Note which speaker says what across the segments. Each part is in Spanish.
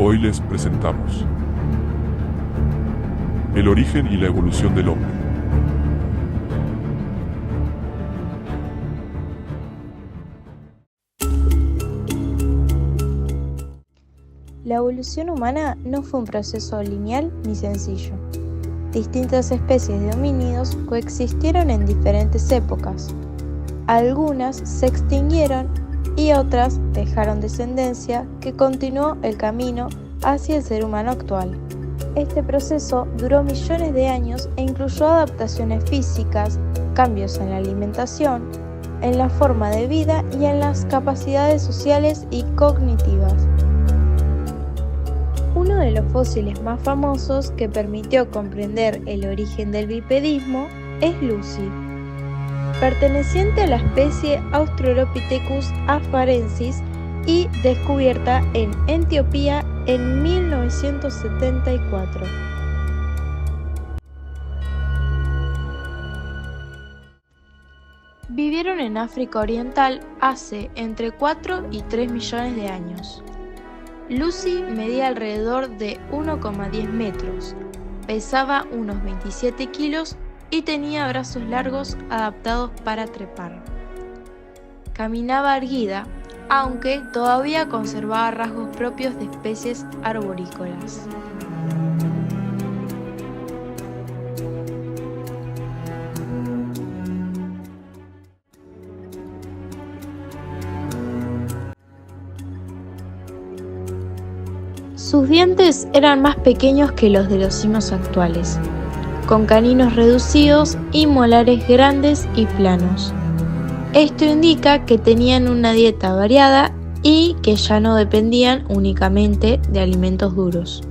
Speaker 1: Hoy les presentamos el origen y la evolución del hombre.
Speaker 2: La evolución humana no fue un proceso lineal ni sencillo. Distintas especies de homínidos coexistieron en diferentes épocas. Algunas se extinguieron y otras dejaron descendencia que continuó el camino hacia el ser humano actual. Este proceso duró millones de años e incluyó adaptaciones físicas, cambios en la alimentación, en la forma de vida y en las capacidades sociales y cognitivas. Uno de los fósiles más famosos que permitió comprender el origen del bipedismo es Lucy, perteneciente a la especie Australopithecus afarensis y descubierta en Etiopía en 1974. Vivieron en África Oriental hace entre 4 y 3 millones de años. Lucy medía alrededor de 1,10 metros, pesaba unos 27 kilos y tenía brazos largos adaptados para trepar. Caminaba erguida, aunque todavía conservaba rasgos propios de especies arborícolas. Sus dientes eran más pequeños que los de los simios actuales, con caninos reducidos y molares grandes y planos. Esto indica que tenían una dieta variada y que ya no dependían únicamente de alimentos duros.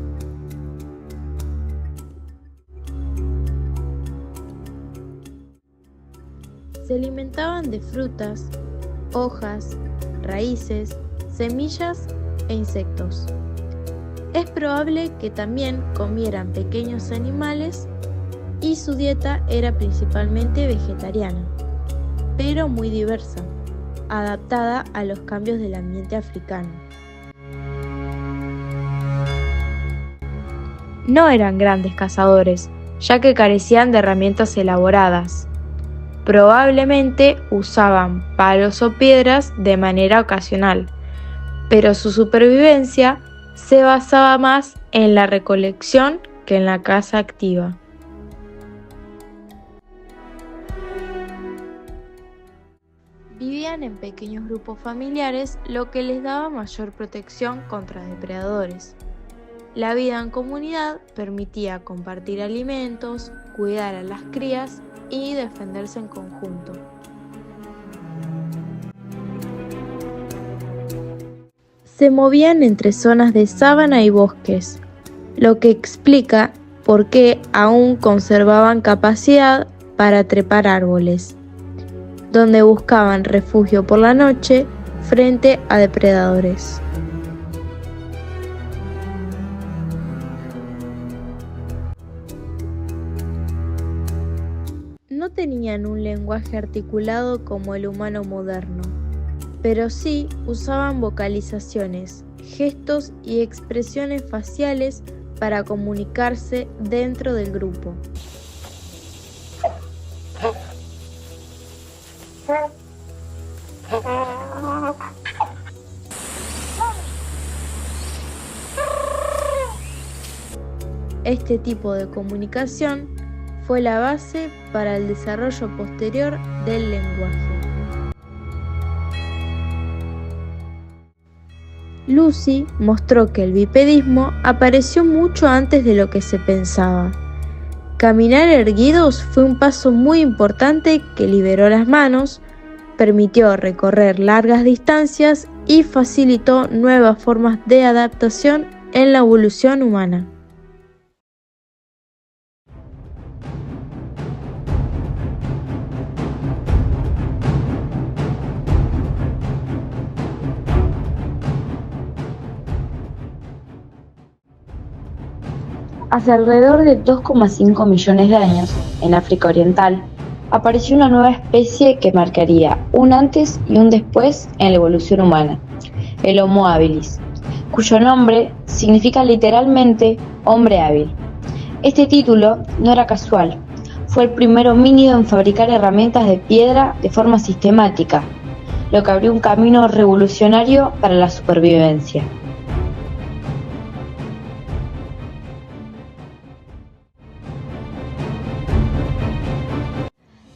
Speaker 2: Se alimentaban de frutas, hojas, raíces, semillas e insectos. Es probable que también comieran pequeños animales y su dieta era principalmente vegetariana, pero muy diversa, adaptada a los cambios del ambiente africano. No eran grandes cazadores, ya que carecían de herramientas elaboradas. Probablemente usaban palos o piedras de manera ocasional, pero su supervivencia se basaba más en la recolección que en la caza activa. Vivían en pequeños grupos familiares, lo que les daba mayor protección contra depredadores. La vida en comunidad permitía compartir alimentos, cuidar a las crías y defenderse en conjunto. Se movían entre zonas de sabana y bosques, lo que explica por qué aún conservaban capacidad para trepar árboles, donde buscaban refugio por la noche frente a depredadores. No tenían un lenguaje articulado como el humano moderno, pero sí usaban vocalizaciones, gestos y expresiones faciales para comunicarse dentro del grupo. Este tipo de comunicación fue la base para el desarrollo posterior del lenguaje. Lucy mostró que el bipedismo apareció mucho antes de lo que se pensaba. Caminar erguidos fue un paso muy importante que liberó las manos, permitió recorrer largas distancias y facilitó nuevas formas de adaptación en la evolución humana.
Speaker 3: Hace alrededor de 2,5 millones de años, en África Oriental, apareció una nueva especie que marcaría un antes y un después en la evolución humana, el Homo habilis. cuyo nombre significa literalmente hombre hábil. Este título no era casual, fue el primer homínido en fabricar herramientas de piedra de forma sistemática, lo que abrió un camino revolucionario para la supervivencia.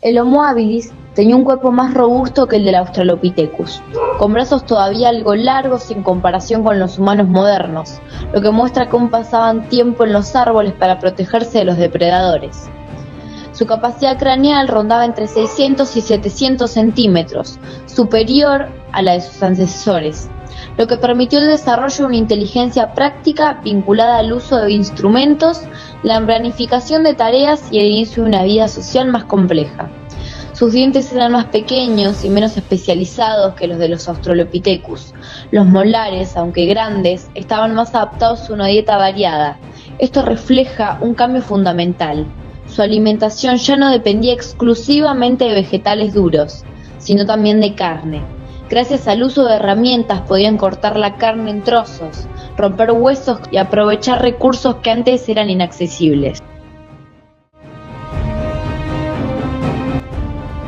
Speaker 3: El Homo habilis tenía un cuerpo más robusto que el del Australopithecus, con brazos todavía algo largos en comparación con los humanos modernos, lo que muestra que aún pasaban tiempo en los árboles para protegerse de los depredadores. Su capacidad craneal rondaba entre 600 y 700 centímetros, superior a la de sus antecesores, lo que permitió el desarrollo de una inteligencia práctica vinculada al uso de instrumentos, la planificación de tareas y el inicio de una vida social más compleja. Sus dientes eran más pequeños y menos especializados que los de los Australopithecus. Los molares, aunque grandes, estaban más adaptados a una dieta variada. Esto refleja un cambio fundamental. Su alimentación ya no dependía exclusivamente de vegetales duros, sino también de carne. Gracias al uso de herramientas podían cortar la carne en trozos, romper huesos y aprovechar recursos que antes eran inaccesibles.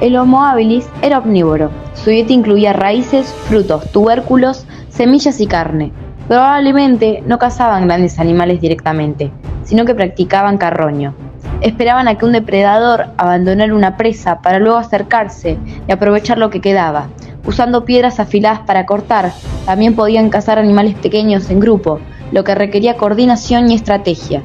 Speaker 3: El Homo habilis era omnívoro. Su dieta incluía raíces, frutos, tubérculos, semillas y carne. Probablemente no cazaban grandes animales directamente, sino que practicaban carroño. Esperaban a que un depredador abandonara una presa para luego acercarse y aprovechar lo que quedaba. Usando piedras afiladas para cortar, también podían cazar animales pequeños en grupo, lo que requería coordinación y estrategia.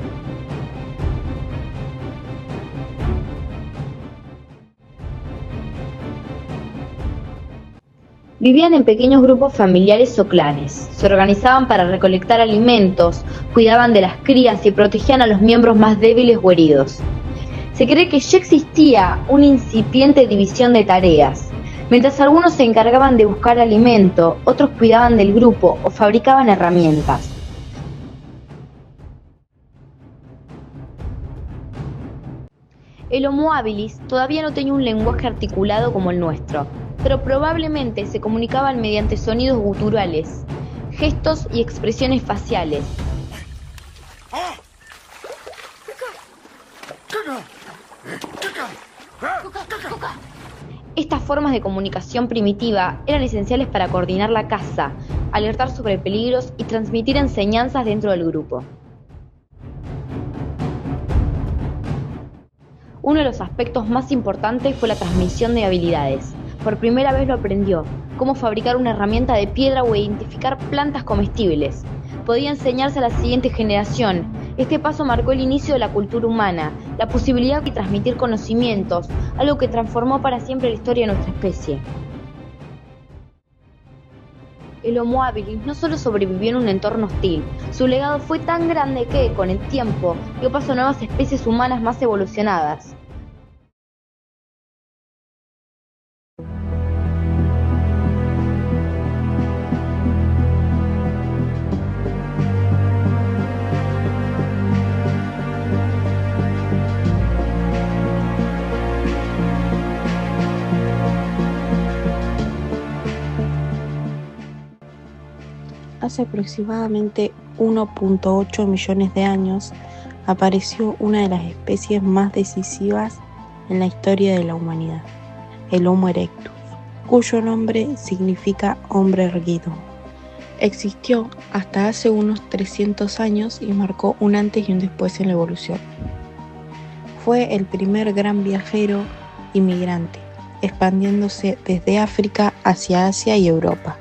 Speaker 3: Vivían en pequeños grupos familiares o clanes, se organizaban para recolectar alimentos, cuidaban de las crías y protegían a los miembros más débiles o heridos. Se cree que ya existía una incipiente división de tareas. Mientras algunos se encargaban de buscar alimento, otros cuidaban del grupo o fabricaban herramientas. El Homo habilis todavía no tenía un lenguaje articulado como el nuestro, pero probablemente se comunicaban mediante sonidos guturales, gestos y expresiones faciales. Estas formas de comunicación primitiva eran esenciales para coordinar la caza, alertar sobre peligros y transmitir enseñanzas dentro del grupo. Uno de los aspectos más importantes fue la transmisión de habilidades. Por primera vez lo aprendió, cómo fabricar una herramienta de piedra o identificar plantas comestibles. Podía enseñarse a la siguiente generación. Este paso marcó el inicio de la cultura humana, la posibilidad de transmitir conocimientos, algo que transformó para siempre la historia de nuestra especie. El Homo habilis no solo sobrevivió en un entorno hostil, su legado fue tan grande que, con el tiempo, dio paso a nuevas especies humanas más evolucionadas.
Speaker 4: Hace aproximadamente 1.8 millones de años apareció una de las especies más decisivas en la historia de la humanidad, el Homo erectus, cuyo nombre significa hombre erguido. Existió hasta hace unos 300 años y marcó un antes y un después en la evolución. Fue el primer gran viajero inmigrante, expandiéndose desde África hacia Asia y Europa,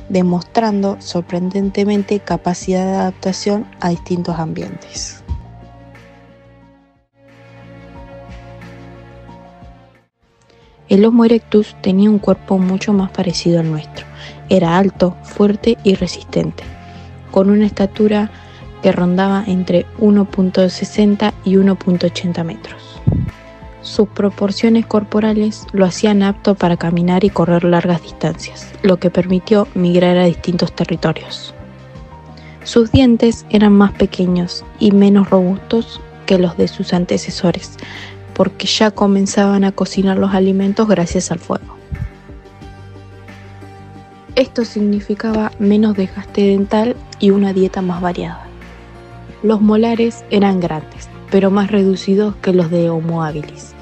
Speaker 4: demostrando sorprendentemente capacidad de adaptación a distintos ambientes. El Homo erectus tenía un cuerpo mucho más parecido al nuestro. Era alto, fuerte y resistente, con una estatura que rondaba entre 1.60 y 1.80 metros. Sus proporciones corporales lo hacían apto para caminar y correr largas distancias, lo que permitió migrar a distintos territorios. Sus dientes eran más pequeños y menos robustos que los de sus antecesores, porque ya comenzaban a cocinar los alimentos gracias al fuego. Esto significaba menos desgaste dental y una dieta más variada. Los molares eran grandes, pero más reducidos que los de Homo habilis.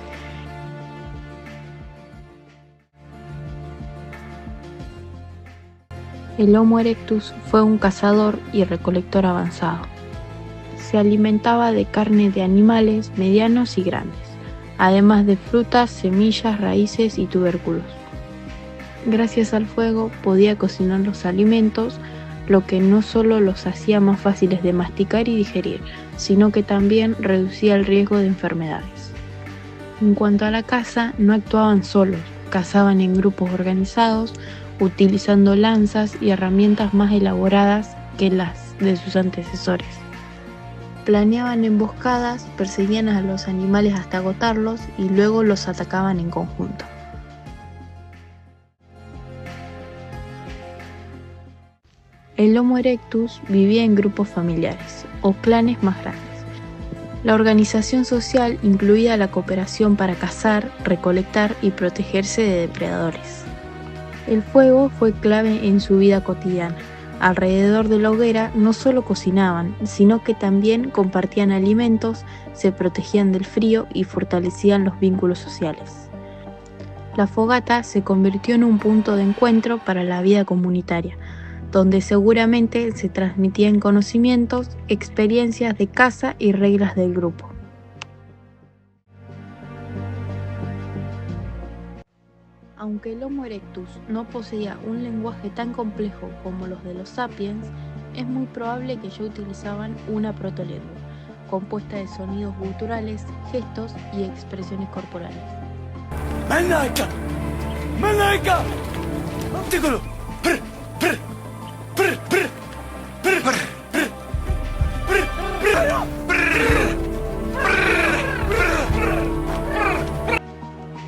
Speaker 4: El Homo erectus fue un cazador y recolector avanzado. Se alimentaba de carne de animales medianos y grandes, además de frutas, semillas, raíces y tubérculos. Gracias al fuego podía cocinar los alimentos, lo que no solo los hacía más fáciles de masticar y digerir, sino que también reducía el riesgo de enfermedades. En cuanto a la caza, no actuaban solos, cazaban en grupos organizados, utilizando lanzas y herramientas más elaboradas que las de sus antecesores. Planeaban emboscadas, perseguían a los animales hasta agotarlos y luego los atacaban en conjunto. El Homo erectus vivía en grupos familiares o clanes más grandes. La organización social incluía la cooperación para cazar, recolectar y protegerse de depredadores. El fuego fue clave en su vida cotidiana. Alrededor de la hoguera no solo cocinaban, sino que también compartían alimentos, se protegían del frío y fortalecían los vínculos sociales. La fogata se convirtió en un punto de encuentro para la vida comunitaria, donde seguramente se transmitían conocimientos, experiencias de caza y reglas del grupo. Aunque el Homo erectus no poseía un lenguaje tan complejo como los de los sapiens, es muy probable que ya utilizaban una protolengua, compuesta de sonidos guturales, gestos y expresiones corporales.
Speaker 5: ¡Malaika! ¡Malaika! ¡Tículo! ¡Prr! ¡Prr! ¡Prr! ¡Prr! ¡Prr! ¡Prr! ¡Prr!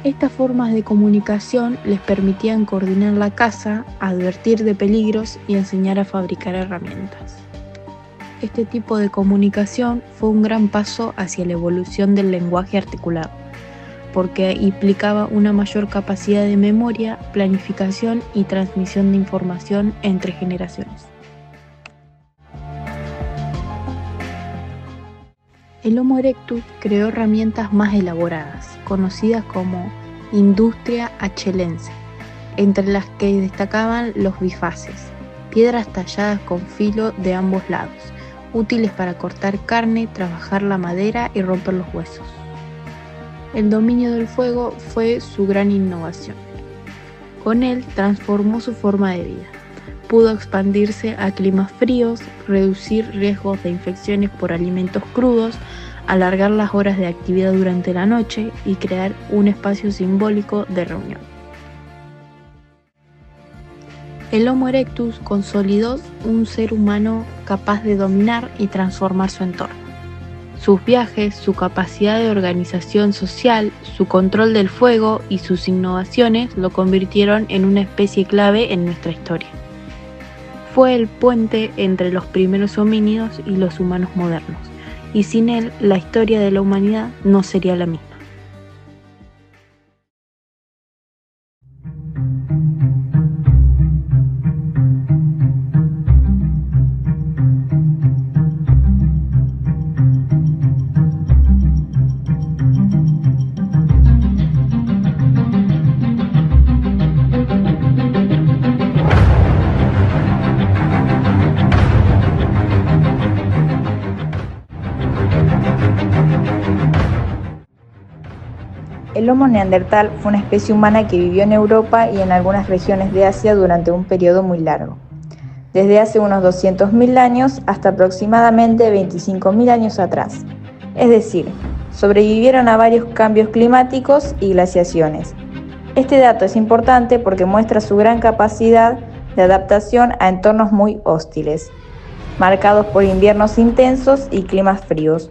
Speaker 4: Estas formas de comunicación les permitían coordinar la caza, advertir de peligros y enseñar a fabricar herramientas. Este tipo de comunicación fue un gran paso hacia la evolución del lenguaje articulado, porque implicaba una mayor capacidad de memoria, planificación y transmisión de información entre generaciones. El Homo erectus creó herramientas más elaboradas, conocidas como industria achelense, entre las que destacaban los bifaces, piedras talladas con filo de ambos lados, útiles para cortar carne, trabajar la madera y romper los huesos. El dominio del fuego fue su gran innovación. Con él transformó su forma de vida. Pudo expandirse a climas fríos, reducir riesgos de infecciones por alimentos crudos, alargar las horas de actividad durante la noche y crear un espacio simbólico de reunión. El Homo erectus consolidó un ser humano capaz de dominar y transformar su entorno. Sus viajes, su capacidad de organización social, su control del fuego y sus innovaciones lo convirtieron en una especie clave en nuestra historia. Fue el puente entre los primeros homínidos y los humanos modernos, y sin él la historia de la humanidad no sería la misma.
Speaker 2: El Homo neandertal fue una especie humana que vivió en Europa y en algunas regiones de Asia durante un periodo muy largo, desde hace unos 200.000 años hasta aproximadamente 25.000 años atrás. Es decir, sobrevivieron a varios cambios climáticos y glaciaciones. Este dato es importante porque muestra su gran capacidad de adaptación a entornos muy hostiles, marcados por inviernos intensos y climas fríos.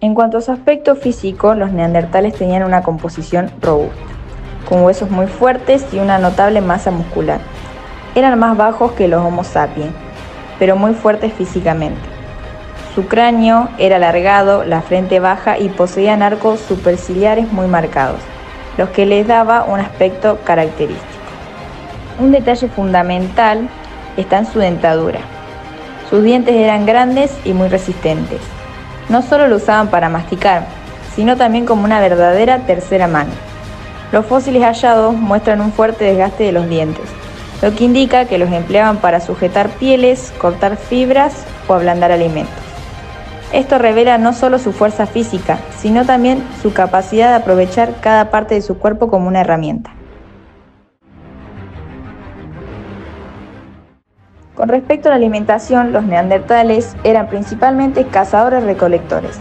Speaker 2: En cuanto a su aspecto físico, los neandertales tenían una composición robusta, con huesos muy fuertes y una notable masa muscular. Eran más bajos que los Homo sapiens, pero muy fuertes físicamente. Su cráneo era alargado, la frente baja y poseían arcos superciliares muy marcados.
Speaker 6: lo que les daba un aspecto característico. Un detalle fundamental está en su dentadura. Sus dientes eran grandes y muy resistentes. No solo lo usaban para masticar, sino también como una verdadera tercera mano. Los fósiles hallados muestran un fuerte desgaste de los dientes, lo que indica que los empleaban para sujetar pieles, cortar fibras o ablandar alimentos. Esto revela no solo su fuerza física, sino también su capacidad de aprovechar cada parte de su cuerpo como una herramienta. Con respecto a la alimentación, los neandertales eran principalmente cazadores-recolectores.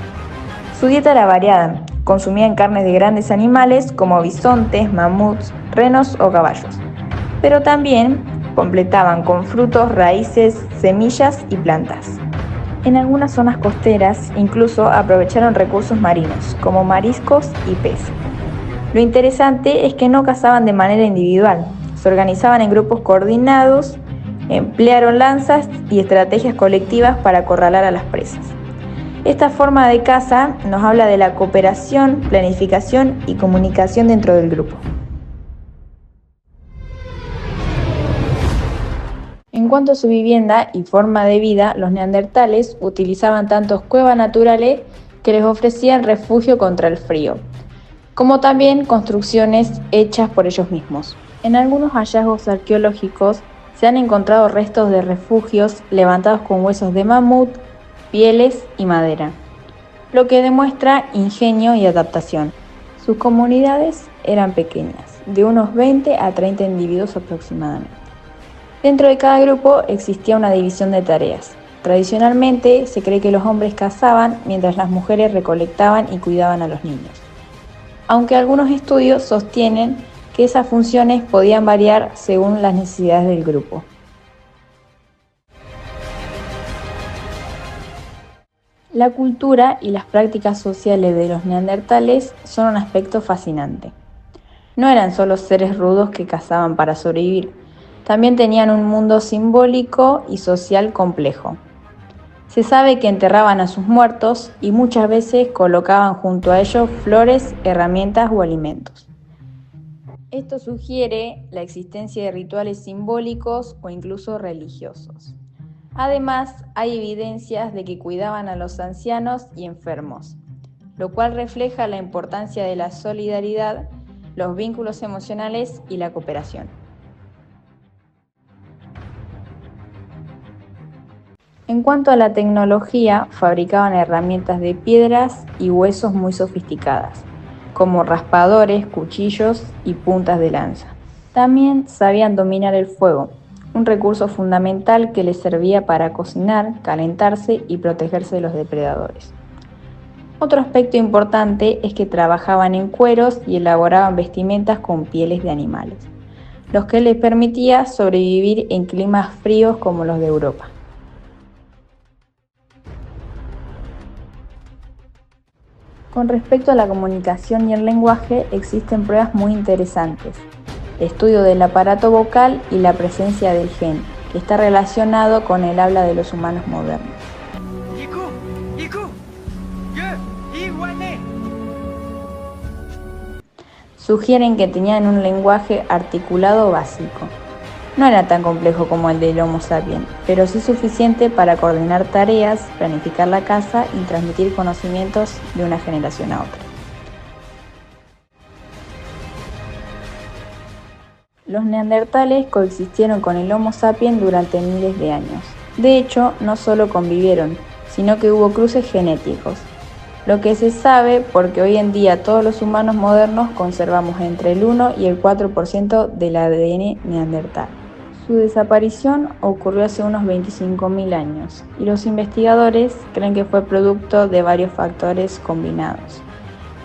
Speaker 6: Su dieta era variada, consumían carnes de grandes animales como bisontes, mamuts, renos o caballos, pero también completaban con frutos, raíces, semillas y plantas. En algunas zonas costeras incluso aprovecharon recursos marinos, como mariscos y peces. Lo interesante es que no cazaban de manera individual, se organizaban en grupos coordinados, emplearon lanzas y estrategias colectivas para acorralar a las presas. Esta forma de caza nos habla de la cooperación, planificación y comunicación dentro del grupo. En cuanto a su vivienda y forma de vida, los neandertales utilizaban tanto cuevas naturales que les ofrecían refugio contra el frío, como también construcciones hechas por ellos mismos. En algunos hallazgos arqueológicos se han encontrado restos de refugios levantados con huesos de mamut, pieles y madera, lo que demuestra ingenio y adaptación. Sus comunidades eran pequeñas, de unos 20 a 30 individuos aproximadamente. Dentro de cada grupo existía una división de tareas. Tradicionalmente se cree que los hombres cazaban mientras las mujeres recolectaban y cuidaban a los niños, aunque algunos estudios sostienen que esas funciones podían variar según las necesidades del grupo. La cultura y las prácticas sociales de los neandertales son un aspecto fascinante. No eran solo seres rudos que cazaban para sobrevivir, también tenían un mundo simbólico y social complejo. Se sabe que enterraban a sus muertos y muchas veces colocaban junto a ellos flores, herramientas o alimentos. Esto sugiere la existencia de rituales simbólicos o incluso religiosos. Además, hay evidencias de que cuidaban a los ancianos y enfermos, lo cual refleja la importancia de la solidaridad, los vínculos emocionales y la cooperación. En cuanto a la tecnología, fabricaban herramientas de piedras y huesos muy sofisticadas, como raspadores, cuchillos y puntas de lanza. También sabían dominar el fuego, un recurso fundamental que les servía para cocinar, calentarse y protegerse de los depredadores. Otro aspecto importante es que trabajaban en cueros y elaboraban vestimentas con pieles de animales, lo que les permitía sobrevivir en climas fríos como los de Europa. Con respecto a la comunicación y el lenguaje, existen pruebas muy interesantes. El estudio del aparato vocal y la presencia del gen, que está relacionado con el habla de los humanos modernos. Sugieren que tenían un lenguaje articulado básico. No era tan complejo como el del Homo sapiens, pero sí suficiente para coordinar tareas, planificar la caza y transmitir conocimientos de una generación a otra. Los neandertales coexistieron con el Homo sapiens durante miles de años. De hecho, no solo convivieron, sino que hubo cruces genéticos, lo que se sabe porque hoy en día todos los humanos modernos conservamos entre el 1 y el 4% del ADN neandertal. Su desaparición ocurrió hace unos 25.000 años y los investigadores creen que fue producto de varios factores combinados,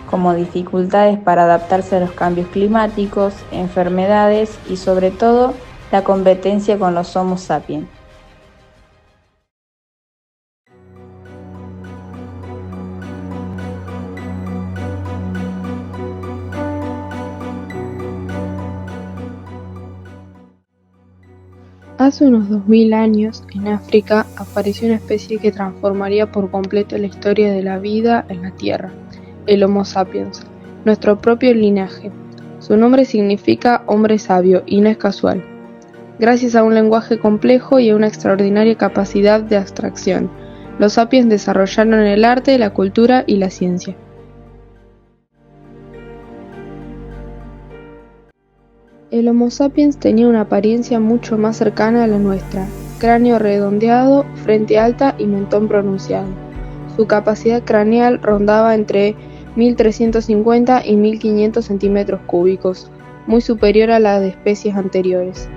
Speaker 6: como dificultades para adaptarse a los cambios climáticos, enfermedades y sobre todo la competencia con los Homo sapiens.
Speaker 4: Hace unos 2000 años, en África, apareció una especie que transformaría por completo la historia de la vida en la Tierra, el Homo sapiens, nuestro propio linaje.
Speaker 7: Su nombre significa hombre sabio y no es casual. Gracias a un lenguaje complejo y a una extraordinaria capacidad de abstracción, los sapiens desarrollaron el arte, la cultura y la ciencia. El Homo sapiens tenía una apariencia mucho más cercana a la nuestra: cráneo redondeado, frente alta y mentón pronunciado. Su capacidad craneal rondaba entre 1350 y 1500 centímetros cúbicos, muy superior a la de especies anteriores.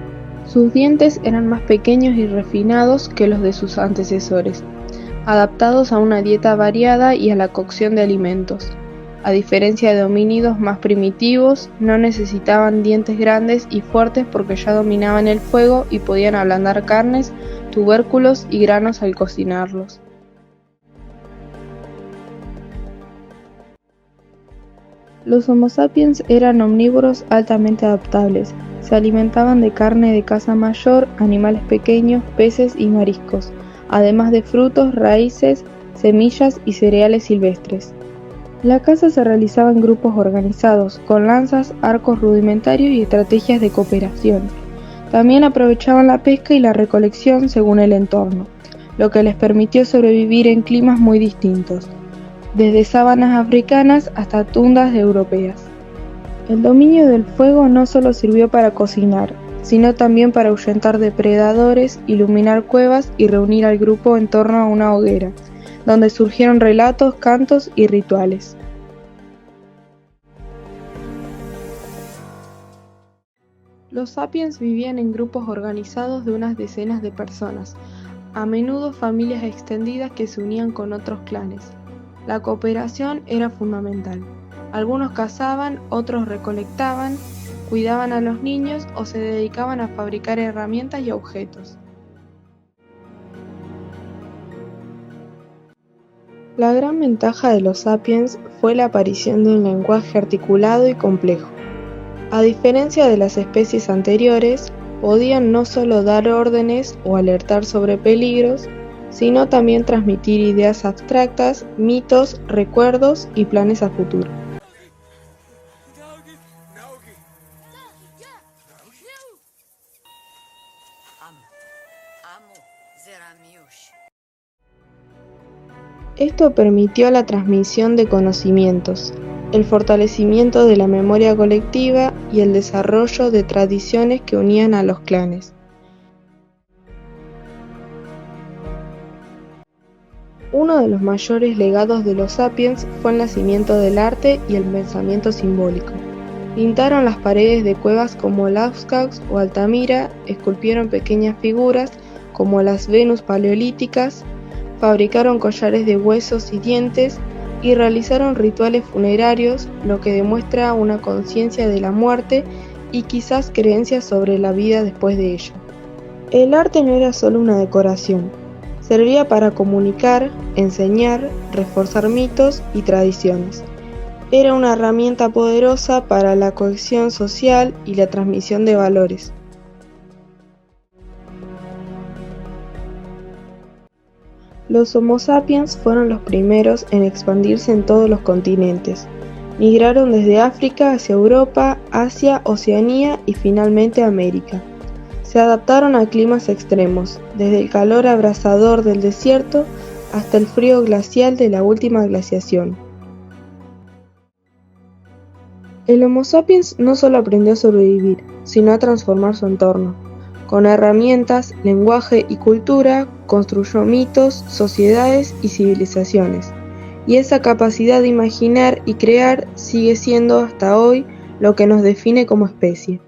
Speaker 7: Sus dientes eran más pequeños y refinados que los de sus antecesores, adaptados a una dieta variada y a la cocción de alimentos. A diferencia de homínidos más primitivos, no necesitaban dientes grandes y fuertes porque ya dominaban el fuego y podían ablandar carnes, tubérculos y granos al cocinarlos. Los Homo sapiens eran omnívoros altamente adaptables. Se alimentaban de carne de caza mayor, animales pequeños, peces y mariscos, además de frutos, raíces, semillas y cereales silvestres. La caza se realizaba en grupos organizados, con lanzas, arcos rudimentarios y estrategias de cooperación. También aprovechaban la pesca y la recolección según el entorno, lo que les permitió sobrevivir en climas muy distintos, desde sabanas africanas hasta tundas europeas. El dominio del fuego no solo sirvió para cocinar, sino también para ahuyentar depredadores, iluminar cuevas y reunir al grupo en torno a una hoguera, donde surgieron relatos, cantos y rituales. Los sapiens vivían en grupos organizados de unas decenas de personas, a menudo familias extendidas que se unían con otros clanes. La cooperación era fundamental. Algunos cazaban, otros recolectaban, cuidaban a los niños o se dedicaban a fabricar herramientas y objetos. La gran ventaja de los sapiens fue la aparición de un lenguaje articulado y complejo. A diferencia de las especies anteriores, podían no solo dar órdenes o alertar sobre peligros, sino también transmitir ideas abstractas, mitos, recuerdos y planes a futuro. Esto permitió la transmisión de conocimientos, el fortalecimiento de la memoria colectiva y el desarrollo de tradiciones que unían a los clanes. Uno de los mayores legados de los sapiens fue el nacimiento del arte y el pensamiento simbólico. Pintaron las paredes de cuevas como Lascaux o Altamira, esculpieron pequeñas figuras como las Venus paleolíticas, fabricaron collares de huesos y dientes y realizaron rituales funerarios, lo que demuestra una conciencia de la muerte y quizás creencias sobre la vida después de ella. El arte no era solo una decoración, servía para comunicar, enseñar, reforzar mitos y tradiciones. Era una herramienta poderosa para la cohesión social y la transmisión de valores. Los Homo sapiens fueron los primeros en expandirse en todos los continentes. Migraron desde África hacia Europa, Asia, Oceanía y finalmente América. Se adaptaron a climas extremos, desde el calor abrasador del desierto hasta el frío glacial de la última glaciación. El Homo sapiens no solo aprendió a sobrevivir, sino a transformar su entorno. Con herramientas, lenguaje y cultura, construyó mitos, sociedades y civilizaciones. Y esa capacidad de imaginar y crear sigue siendo hasta hoy lo que nos define como especie.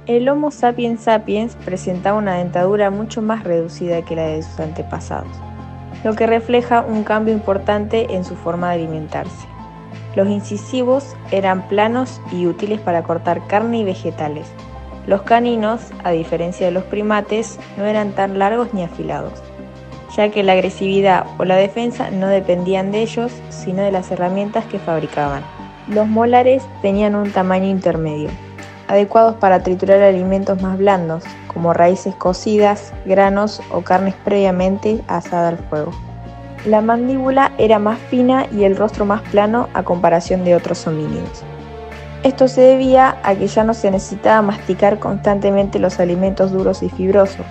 Speaker 6: El Homo sapiens sapiens presentaba una dentadura mucho más reducida que la de sus antepasados, lo que refleja un cambio importante en su forma de alimentarse. Los incisivos eran planos y útiles para cortar carne y vegetales. Los caninos, a diferencia de los primates, no eran tan largos ni afilados. ya que la agresividad o la defensa no dependían de ellos, sino de las herramientas que fabricaban. Los molares tenían un tamaño intermedio, adecuados para triturar alimentos más blandos, como raíces cocidas, granos o carnes previamente asada al fuego. La mandíbula era más fina y el rostro más plano a comparación de otros homínidos. Esto se debía a que ya no se necesitaba masticar constantemente los alimentos duros y fibrosos.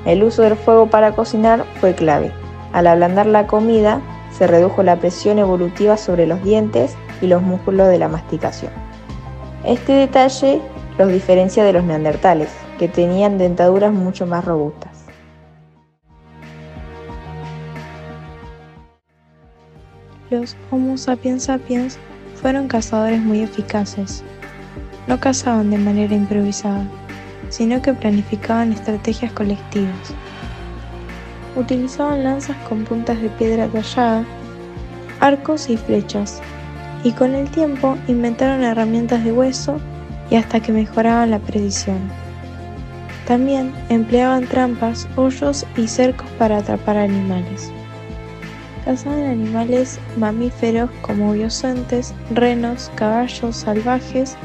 Speaker 6: El uso del fuego para cocinar fue clave. Al ablandar la comida, se redujo la presión evolutiva sobre los dientes y los músculos de la masticación. Este detalle los diferencia de los neandertales, que tenían dentaduras mucho más robustas.
Speaker 2: Los Homo sapiens sapiens fueron cazadores muy eficaces. No cazaban de manera improvisada, sino que planificaban estrategias colectivas. Utilizaban lanzas con puntas de piedra tallada, arcos y flechas, y con el tiempo inventaron herramientas de hueso y hasta que mejoraban la precisión. También empleaban trampas, hoyos y cercos para atrapar animales. Cazaban animales mamíferos como biocentes, renos, caballos salvajes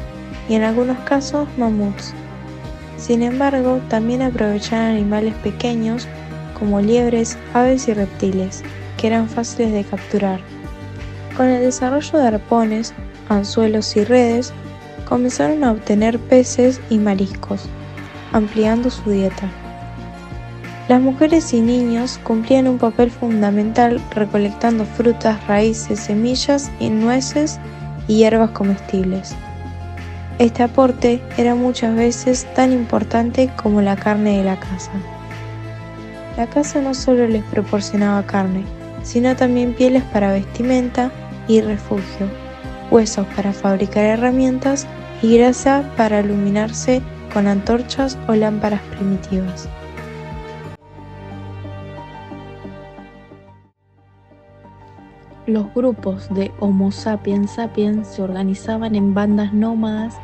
Speaker 2: y en algunos casos mamuts. Sin embargo, también aprovechaban animales pequeños como liebres, aves y reptiles, que eran fáciles de capturar. Con el desarrollo de arpones, anzuelos y redes, comenzaron a obtener peces y mariscos, ampliando su dieta. Las mujeres y niños cumplían un papel fundamental recolectando frutas, raíces, semillas y nueces y hierbas comestibles. Este aporte era muchas veces tan importante como la carne de la caza. La caza no solo les proporcionaba carne, sino también pieles para vestimenta y refugio, huesos para fabricar herramientas y grasa para iluminarse con antorchas o lámparas primitivas.
Speaker 4: Los grupos de Homo sapiens sapiens se organizaban en bandas nómadas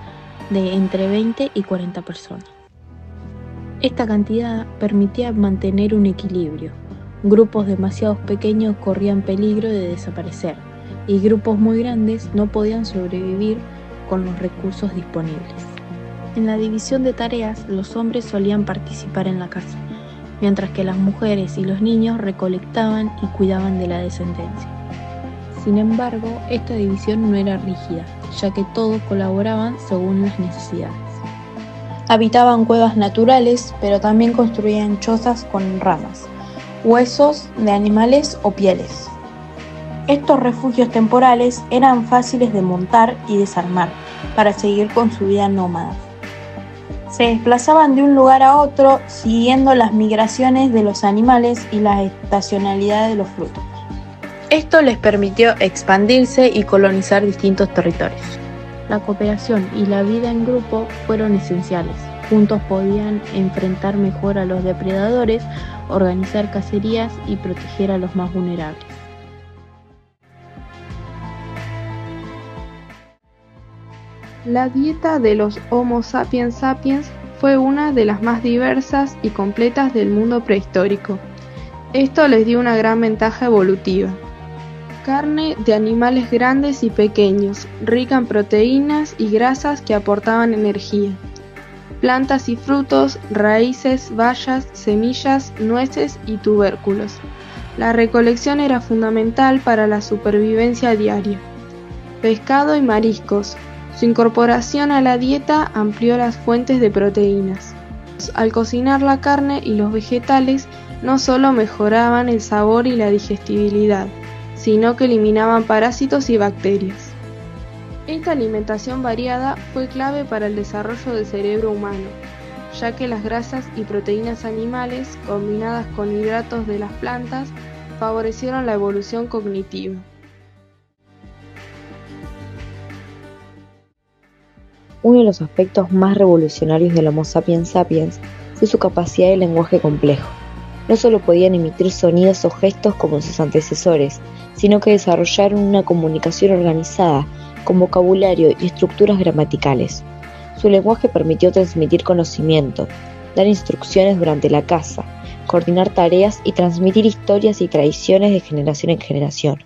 Speaker 4: de entre 20 y 40 personas. Esta cantidad permitía mantener un equilibrio. Grupos demasiado pequeños corrían peligro de desaparecer y grupos muy grandes no podían sobrevivir con los recursos disponibles. En la división de tareas, los hombres solían participar en la caza, mientras que las mujeres y los niños recolectaban y cuidaban de la descendencia. Sin embargo, esta división no era rígida, ya que todos colaboraban según las necesidades. Habitaban cuevas naturales, pero también construían chozas con ramas, huesos de animales o pieles. Estos refugios temporales eran fáciles de montar y desarmar para seguir con su vida nómada. Se desplazaban de un lugar a otro siguiendo las migraciones de los animales y la estacionalidad de los frutos. Esto les permitió expandirse y colonizar distintos territorios. La cooperación y la vida en grupo fueron esenciales. Juntos podían enfrentar mejor a los depredadores, organizar cacerías y proteger a los más vulnerables.
Speaker 7: La dieta de los Homo sapiens sapiens fue una de las más diversas y completas del mundo prehistórico. Esto les dio una gran ventaja evolutiva. Carne de animales grandes y pequeños, rica en proteínas y grasas que aportaban energía. Plantas y frutos, raíces, bayas, semillas, nueces y tubérculos. La recolección era fundamental para la supervivencia diaria. Pescado y mariscos. Su incorporación a la dieta amplió las fuentes de proteínas. Al cocinar la carne y los vegetales, no solo mejoraban el sabor y la digestibilidad, sino que eliminaban parásitos y bacterias. Esta alimentación variada fue clave para el desarrollo del cerebro humano, ya que las grasas y proteínas animales, combinadas con hidratos de las plantas, favorecieron la evolución cognitiva.
Speaker 3: Uno de los aspectos más revolucionarios del Homo sapiens sapiens fue su capacidad de lenguaje complejo. No solo podían emitir sonidos o gestos como sus antecesores, sino que desarrollaron una comunicación organizada, con vocabulario y estructuras gramaticales. Su lenguaje permitió transmitir conocimiento, dar instrucciones durante la caza, coordinar tareas y transmitir historias y tradiciones de generación en generación.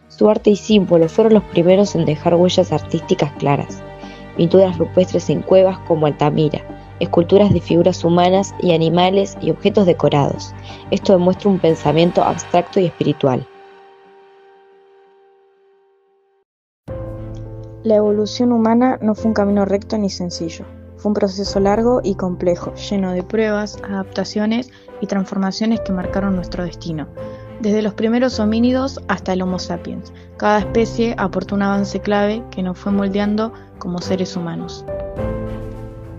Speaker 3: Su arte y símbolos fueron los primeros en dejar huellas artísticas claras. Pinturas rupestres en cuevas como Altamira, esculturas de figuras humanas y animales y objetos decorados. Esto demuestra un pensamiento abstracto y espiritual.
Speaker 2: La evolución humana no fue un camino recto ni sencillo. Fue un proceso largo y complejo, lleno de pruebas, adaptaciones y transformaciones que marcaron nuestro destino. Desde los primeros homínidos hasta el Homo sapiens, cada especie aportó un avance clave que nos fue moldeando como seres humanos.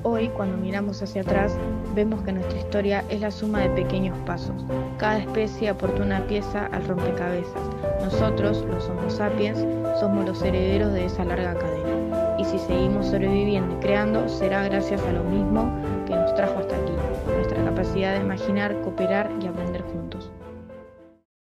Speaker 2: Hoy, cuando miramos hacia atrás, vemos que nuestra historia es la suma de pequeños pasos. Cada especie aportó una pieza al rompecabezas. Nosotros, los Homo sapiens, somos los herederos de esa larga cadena. Y si seguimos sobreviviendo y creando, será gracias a lo mismo que nos trajo hasta aquí, nuestra capacidad de imaginar, cooperar y aprender juntos.